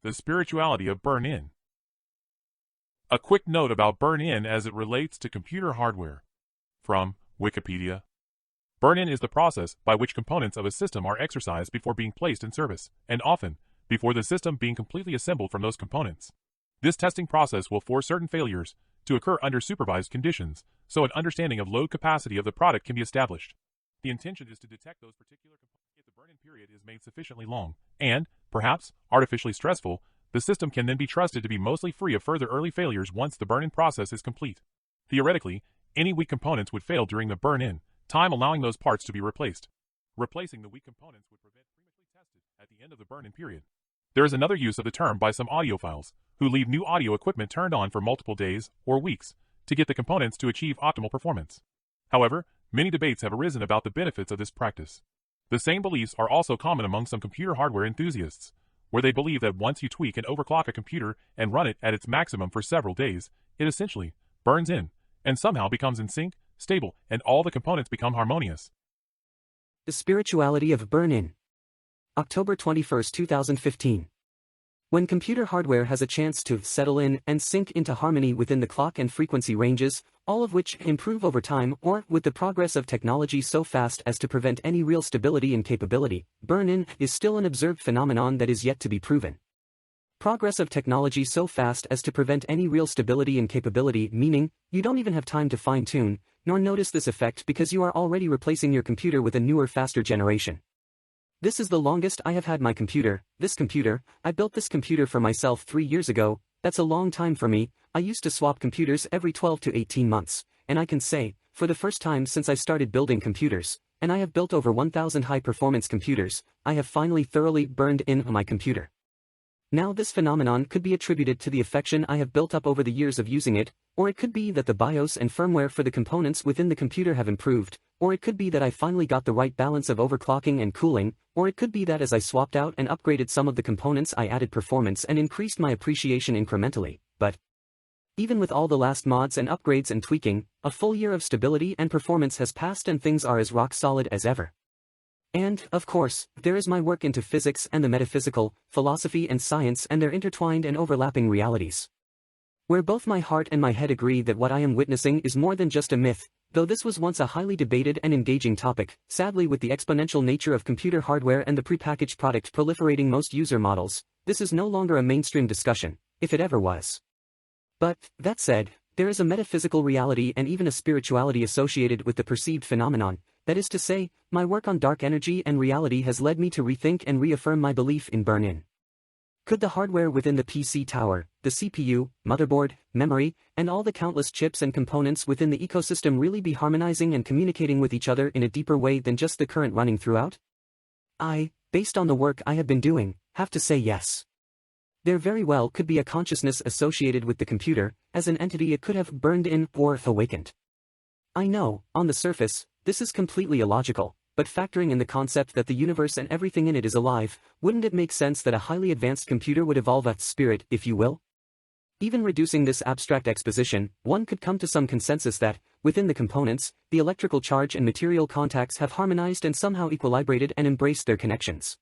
The spirituality of burn-in. A quick note about burn-in as it relates to computer hardware. From Wikipedia. Burn-in is the process by which components of a system are exercised before being placed in service, and often, before the system being completely assembled from those components. This testing process will force certain failures to occur under supervised conditions, so an understanding of load capacity of the product can be established. The intention is to detect those particular components. If the burn-in period is made sufficiently long, and, perhaps, artificially stressful, the system can then be trusted to be mostly free of further early failures once the burn-in process is complete. Theoretically, any weak components would fail during the burn-in time, allowing those parts to be replaced. Replacing the weak components would prevent prematurely tested at the end of the burn-in period. There is another use of the term by some audiophiles, who leave new audio equipment turned on for multiple days or weeks to get the components to achieve optimal performance. However, many debates have arisen about the benefits of this practice. The same beliefs are also common among some computer hardware enthusiasts, where they believe that once you tweak and overclock a computer and run it at its maximum for several days, it essentially burns in and somehow becomes in sync, stable, and all the components become harmonious. The spirituality of burn-in. October 21, 2015. When computer hardware has a chance to settle in and sync into harmony within the clock and frequency ranges, all of which improve over time or with the progress of technology so fast as to prevent any real stability and capability, burn-in is still an observed phenomenon that is yet to be proven. Progress of technology so fast as to prevent any real stability and capability, meaning, you don't even have time to fine-tune, nor notice this effect because you are already replacing your computer with a newer, faster generation. This is the longest I have had my computer. I built this computer for myself 3 years ago. That's a long time for me. I used to swap computers every 12 to 18 months, and I can say, for the first time since I started building computers, and I have built over 1,000 high-performance computers, I have finally thoroughly burned in on my computer. Now this phenomenon could be attributed to the affection I have built up over the years of using it, or it could be that the BIOS and firmware for the components within the computer have improved, or it could be that I finally got the right balance of overclocking and cooling, or it could be that as I swapped out and upgraded some of the components I added performance and increased my appreciation incrementally, but even with all the last mods and upgrades and tweaking, a full year of stability and performance has passed and things are as rock solid as ever. And, of course, there is my work into physics and the metaphysical, philosophy and science and their intertwined and overlapping realities, where both my heart and my head agree that what I am witnessing is more than just a myth. Though this was once a highly debated and engaging topic, sadly with the exponential nature of computer hardware and the prepackaged product proliferating most user models, this is no longer a mainstream discussion, if it ever was. But, that said, there is a metaphysical reality and even a spirituality associated with the perceived phenomenon. That is to say, my work on dark energy and reality has led me to rethink and reaffirm my belief in burn-in. Could the hardware within the PC tower, the CPU, motherboard, memory, and all the countless chips and components within the ecosystem really be harmonizing and communicating with each other in a deeper way than just the current running throughout? I, based on the work I have been doing, have to say yes. There very well could be a consciousness associated with the computer, as an entity it could have burned in or awakened. I know, on the surface, this is completely illogical. But factoring in the concept that the universe and everything in it is alive, wouldn't it make sense that a highly advanced computer would evolve a spirit, if you will? Even reducing this abstract exposition, one could come to some consensus that, within the components, the electrical charge and material contacts have harmonized and somehow equilibrated and embraced their connections.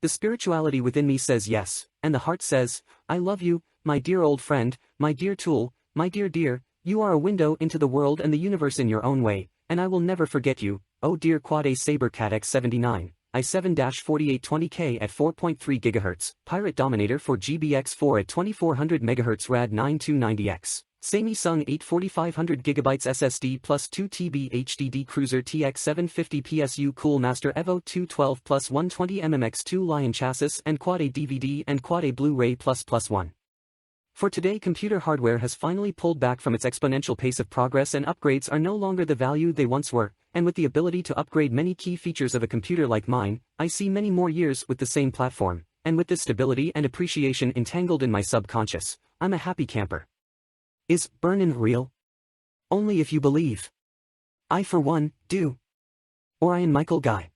The spirituality within me says yes, and the heart says, I love you, my dear old friend, my dear tool, my dear, you are a window into the world and the universe in your own way, and I will never forget you. Oh dear Quad A Sabercat X79, i7-4820K at 4.3 GHz, Pirate Dominator for GBX4 at 2400 MHz Rad 9290X, Samsung 8 4500GB SSD plus 2 TB HDD Cruiser TX 750 PSU Cool Master Evo 212 plus 120mm2 Lion Chassis and Quad A DVD and Quad A Blu-ray ++1. For today, computer hardware has finally pulled back from its exponential pace of progress and upgrades are no longer the value they once were, and with the ability to upgrade many key features of a computer like mine, I see many more years with the same platform, and with this stability and appreciation entangled in my subconscious, I'm a happy camper. Is burn-in real? Only if you believe. I for one, do. Orion Michael Guy.